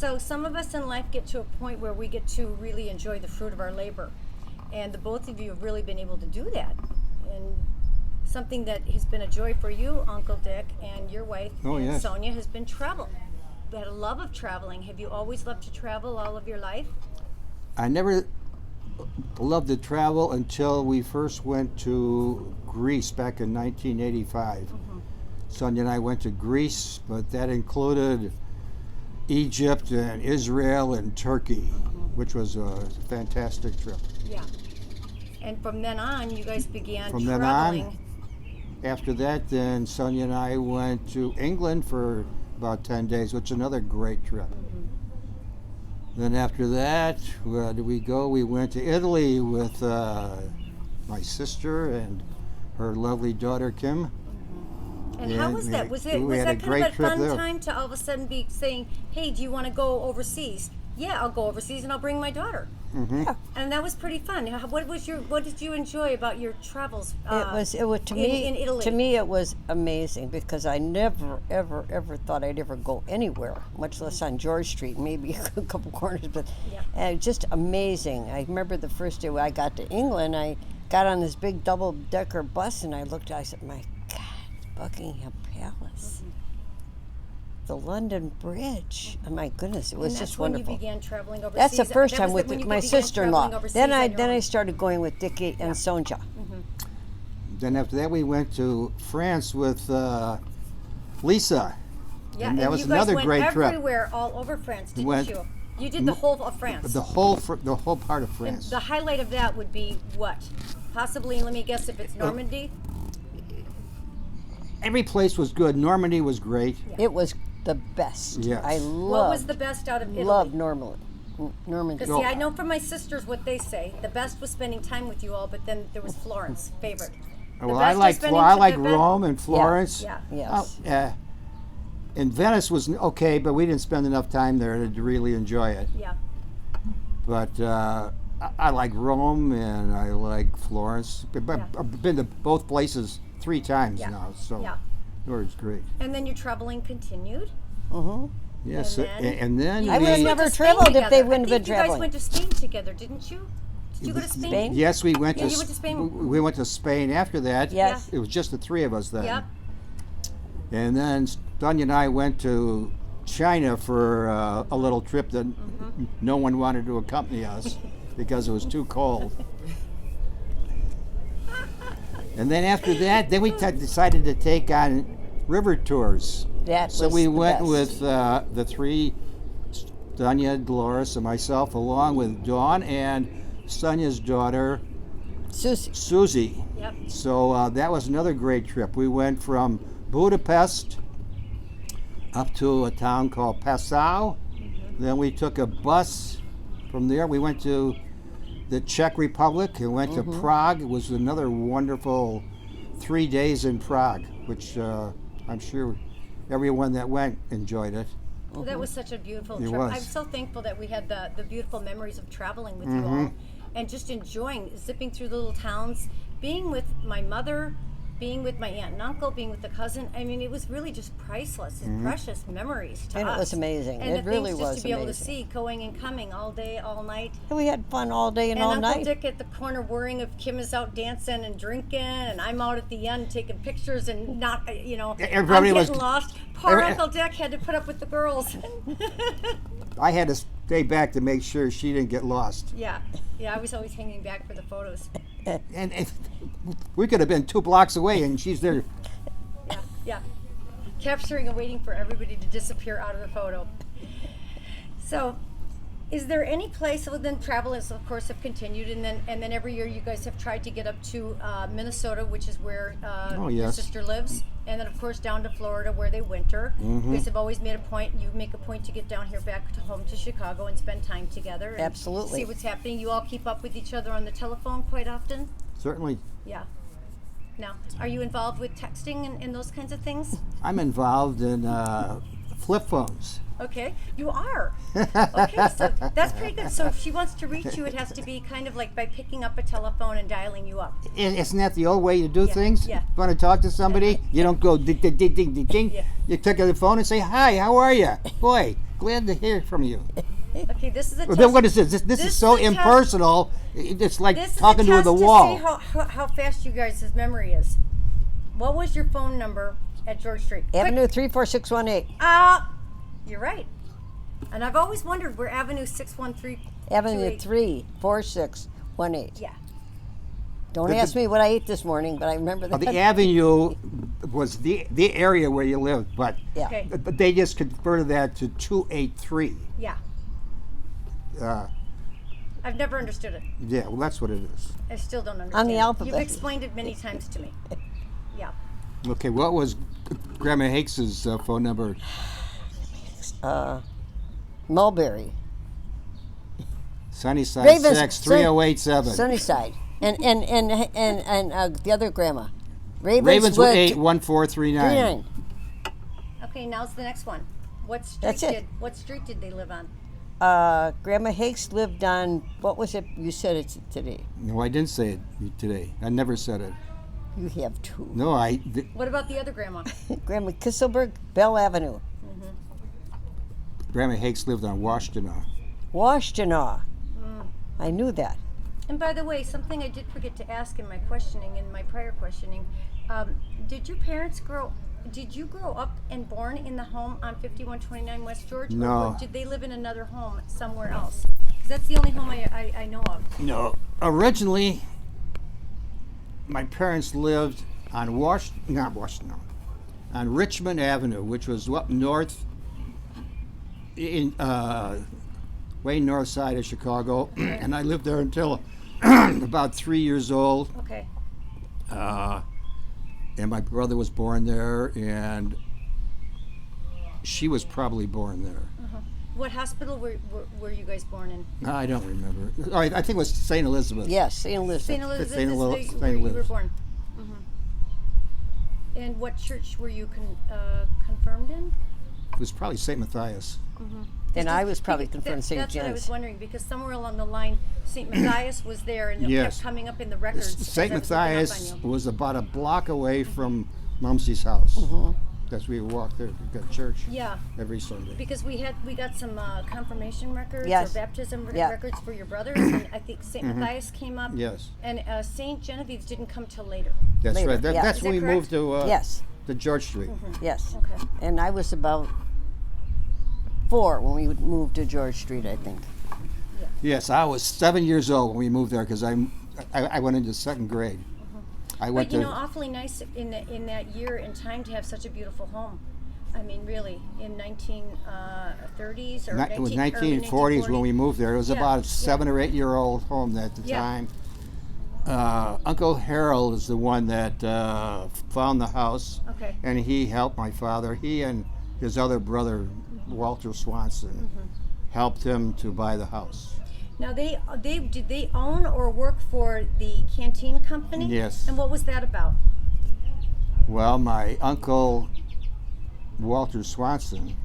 So some of us in life get to a point where we get to really enjoy the fruit of our labor. And the both of you have really been able to do that. And something that has been a joy for you, Uncle Dick, and your wife, yes. Sonia, has been travel. You had a love of traveling. Have you always loved to travel all of your life? I never loved to travel until we first went to Greece back in 1985. Sonia and I went to Greece, but that included Egypt and Israel and Turkey, which was a fantastic trip. Yeah. And from then on, you guys began From traveling. then on, after that, then Sonia and I went to England for about 10 days, which is another great trip. Then after that, where did we go? We went to Italy with my sister and her lovely daughter, Kim. And how was that? Was that had a kind great of a trip fun there. time to all of a sudden be saying, "Hey, do you want to go overseas?" Yeah, I'll go overseas and I'll bring my daughter. Mm-hmm. And that was pretty fun. What did you enjoy about your travels? It was to me in Italy. To me, it was amazing because I never, ever thought I'd ever go anywhere, much less on George Street, maybe a couple corners. But just amazing. I remember the first day I got to England. I got on this big double-decker bus, and I looked. I said, "My God, Buckingham Palace." The London Bridge. Oh my goodness, it was just wonderful. That's when you began traveling overseas. That's the first time when with you my began sister-in-law. traveling overseas Then on your I own. started going with Dickie and Sonja. Then after that, we went to France with Lisa. Yeah, and that was you another guys great went trip. everywhere, all over France, didn't Went- you? You did the whole of France. The whole part of And France. the highlight of that would be what? Possibly, let me guess, if it's Normandy. Every place was good. Normandy was great. It was the best. Yes. I What was loved, the best out of Italy? loved Normandy. Normandy. Because see, I know from my sisters what they say. The best was spending time with you all, but then there was Florence, favorite. The Well, best I was like spending I like the best- Rome and Florence. Yeah. Yes. And Venice was okay, but we didn't spend enough time there to really enjoy it. Yeah. But I like Rome and I like Florence. I've been to both places 3 times Yeah. now, so Yeah. it was great. And then your traveling continued. Yes, And then- and then I we, would have You never went to Spain traveled if they together. wouldn't have I been think you guys traveling. went to Spain together, didn't you? Did you go to Spain? Spain? Yes, we went Yeah, to you went to Spain. We went to Spain after that. Yes. It was just the 3 of us then. Yep. And then Sonia and I went to China for a little trip that no one wanted to accompany us because it was too cold. And then after that, then we decided to take on river tours. That So was we the went best. with the 3, Sonia, Dolores, and myself, along with Dawn and Sonia's daughter, Susie. Susie. Yep. So that was another great trip. We went from Budapest up to a town called Passau. Then we took a bus from there. We went to the Czech Republic and went to Prague. It was another wonderful 3 days in Prague, which I'm sure everyone that went enjoyed it. Well, that was such a beautiful It trip. was. I'm so thankful that we had the beautiful memories of traveling with you all and just enjoying zipping through the little towns, being with my mother, being with my aunt and uncle, being with the cousin. I mean, it was really just priceless and precious memories to And it us. was amazing. And It the really things just was to be able to amazing. see going and coming all day, all night. And we had fun all day and all Uncle night. Dick at the corner worrying if Kim is out dancing and drinking, and I'm out at the end taking pictures and not, Everybody I'm was- getting lost. Poor every- Uncle Dick had to put up with the girls. I had to stay back to make sure she didn't get lost. Yeah, I was always hanging back for the photos. And we could have been 2 blocks away, and she's there. Yeah, capturing and waiting for everybody to disappear out of the photo. So, is there any place other than travel is of course have continued, and then every year you guys have tried to get up to Minnesota, which is where your yes. sister lives, and then of course down to Florida where they winter. You guys have always made a point. You make a point to get down here back to home to Chicago and spend time together. And Absolutely. See what's happening. You all keep up with each other on the telephone quite often. Certainly, Yeah. Now, are you involved with texting and those kinds of things? I'm involved in flip phones. Okay, you are. Okay, so that's pretty good. So if she wants to reach you, it has to be kind of like by picking up a telephone and dialing you up. Isn't that the old way you do things? yeah. Want to talk to somebody? You don't go ding, ding, ding, ding, ding, ding. Yeah. You take the phone and say, "Hi, how are you? Boy, glad to hear from you. Okay, this is a Well, test. then what is this? This This is so is a test. impersonal. It's like This is talking a to test the to wall. see how fast you guys' memory is. What was your phone number at George Street? Avenue 34618. You're right. And I've always wondered where Avenue 613. Avenue 34618. Yeah. Don't The- ask me what I ate this morning, but I remember that. The avenue was the area where you lived, but Yeah. Okay. but they just converted that to 283. Yeah. I've never understood it. Yeah, well, that's what it is. I still don't understand. the it. alphabet. You've explained it many times to me. Yeah. Okay, what was Grandma Hakes's phone number? Mulberry. Sunnyside Ravens- 6 3087. Sunnyside. And the other grandma. Ravenswood 8 1439. 39. Okay, now's the next one. That's it. What street did they live on? Grandma Hakes lived on, what was it? You said it today. No, I didn't say it today. I never said it. You have two. No, What about the other grandma? Grandma Kisselberg, Bell Avenue. Grandma Hakes lived on Washtenaw. Washtenaw. I knew that. And by the way, something I did forget to ask in my questioning, in my prior questioning, did you grow up and born in the home on 5129 West George? No. Or did they live in another home somewhere else? 'Cause that's the only home I know of. No. Originally, my parents lived on on Richmond Avenue, which was up north, in way north side of Chicago, and I lived there until about 3 years old. Okay. And my brother was born there, and she was probably born there. What hospital were you guys born in? I don't remember. Oh, I think it was St. Elizabeth. Yes, St. Elizabeth. St. Elizabeth St. is St. where you were Elizabeth. born. And what church were you confirmed in? It was probably St. Matthias. And I was probably confirmed St. That's what I was John's. wondering, because somewhere along the line, St. Matthias was there, and it Yes. kept coming up in the records. as St. I was looking up Matthias on you. was about a block away from Mumsey's house. That's where we walked there. We got to church Yeah, every Sunday. because we got some confirmation records Yes. or baptism Yeah. records for your brothers, and I think St. Matthias came up. Yes, And St. Genevieve's didn't come till later. that's Later, right. yeah. That's Is when we that correct? moved to Yes, to George Street. yes. Okay. And I was about 4 when we moved to George Street, I think. Yes, I was 7 years old when we moved there because I went into second grade. I went But you to know, awfully nice in that year and time to have such a beautiful home. I mean, really, in 1930s or it was 1940s 1940s when we moved there. It was Yeah, about a yeah. 7 or 8 year old home at the Yeah. time. Uncle Harold is the one that found the house. Okay. And he helped my father. He and his other brother, Walter Swanson, helped him to buy the house. Now did they own or work for the canteen company? Yes. And what was that about? Well, my uncle, Walter Swanson,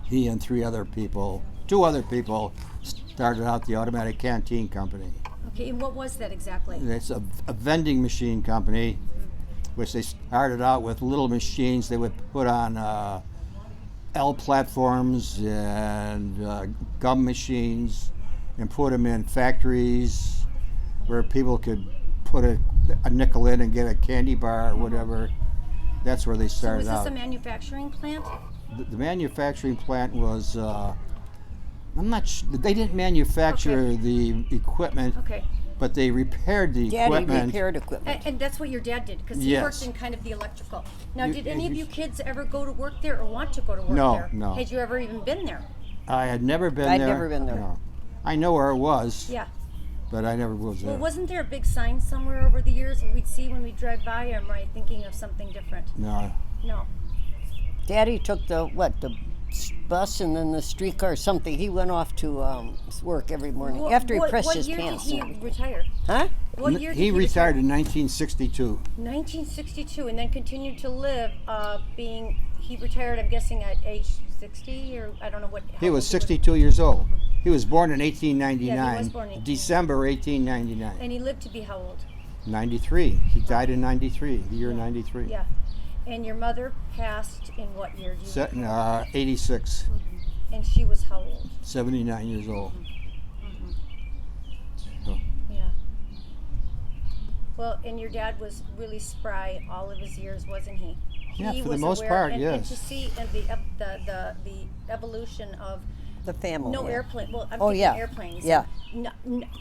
he and two other people, started out the automatic canteen company. Okay, and what was that exactly? It's a vending machine company, which they started out with little machines they would put on L platforms and gum machines and put them in factories where people could put a nickel in and get a candy bar or whatever. That's where they So started was this out. a manufacturing plant? The manufacturing plant was, I'm not they didn't manufacture the equipment, Okay. but they repaired the Daddy equipment. repaired equipment. And that's what your dad did, because he Yes. worked in kind of the electrical. Now, You- did any of you- you kids ever go to work there or want to go to work No, there? no. Had you ever even been there? I had never been I'd there. never been there. No. I know where it was, Yeah. but I never was there. Well, wasn't there a big sign somewhere over the years that we'd see when we drive by? Or am I thinking of something different? No. No. Daddy took the bus and then the streetcar or something. He went off to work every morning after he pressed his pants. What year did he retire? Huh? What year did He retired retire? in 1962. 1962, and then continued to live. He retired, I'm guessing, at age 60, or I don't know what. He how was old 62 years old. He was born in 1899. Yeah, he was born in December 1899. And he lived to be how old? 93. He died in 93, the year 93. Yeah. And your mother passed in what year? Do you 86. And she was how old? 79 years old. Yeah. Well, and your dad was really spry all of his years, wasn't he? Yeah, He for the was most aware- part, and yes. to see the evolution of The family. no yeah. airplane. Well, I'm Oh, thinking yeah. airplanes. Yeah.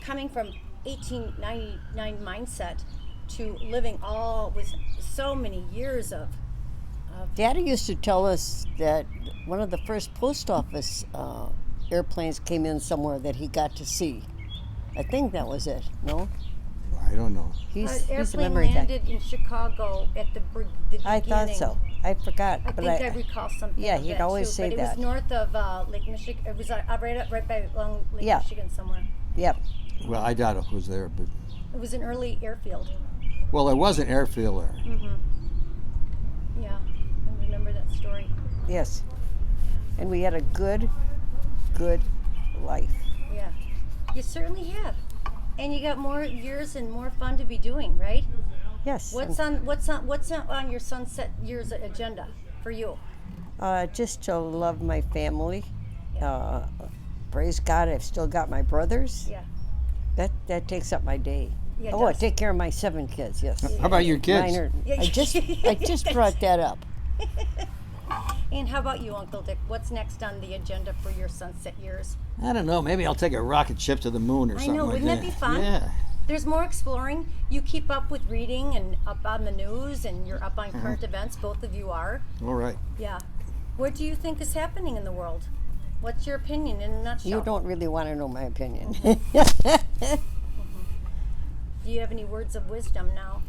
Coming from 1899 mindset to living all with so many years of Daddy used to tell us that one of the first post office airplanes came in somewhere that he got to see. I think that was it. No, I don't know. he's a airplane memory guy. landed in Chicago at the beginning. I thought so. I forgot, I but think I recall something. yeah, of he'd that always too, say but that. It was north of Lake Michigan. It was right by along Lake Yeah. Michigan somewhere. Yep. Well, I doubt it was there, but It was an early airfield. well, there was an airfield there. Yeah, I remember that story. Yes. And we had a good life. Yeah, you certainly have, and you got more years and more fun to be doing, right? Yes. What's on your sunset years agenda for you? Just to love my family. Praise God, I've still got my brothers. Yeah. That takes up my day. Yeah, it I does. take care of my 7 kids. Yes. How about your kids? Mine are, Yeah, I just brought that up. And how about you, Uncle Dick? What's next on the agenda for your sunset years? I don't know. Maybe I'll take a rocket ship to the moon or I something know, like wouldn't that. that be fun? Yeah. There's more exploring. You keep up with reading and up on the news, and you're up on current events. Both of you are. All right. Yeah. What do you think is happening in the world? What's your opinion in a nutshell? You don't really want to know my opinion. Do you have any words of wisdom now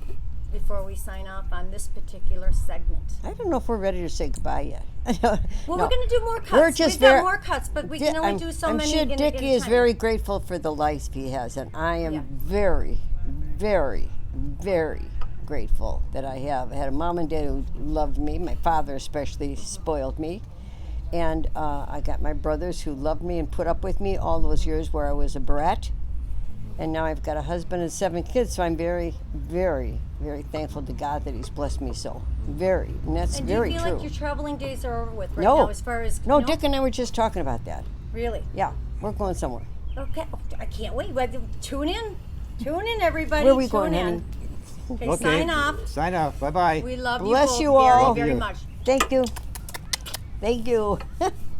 before we sign off on this particular segment? I don't know if we're ready to say goodbye yet. Well, No. we're going to do more cuts. We're just We've got very- more cuts, but we can only do so I'm many sure in Dickie a is time. very grateful for the life he has, and I am Yeah. very, very, very grateful that I had a mom and dad who loved me. My father especially spoiled me. And I got my brothers who loved me and put up with me all those years where I was a brat. And now I've got a husband and 7 kids, so I'm very, very, very thankful to God that He's blessed me so. Very. And that's And do very you feel true. like your traveling days are over with right No. now as far as... No, Dick and I were just talking about that. Really? Yeah, we're going somewhere. Okay. Oh, I can't wait. Well, tune in. Tune in, everybody. Where are we Tune going, in. honey? Okay, Okay. sign off. Sign off. Bye bye. We love Bless you you both all. very, very Love you. much. Thank you. Thank you.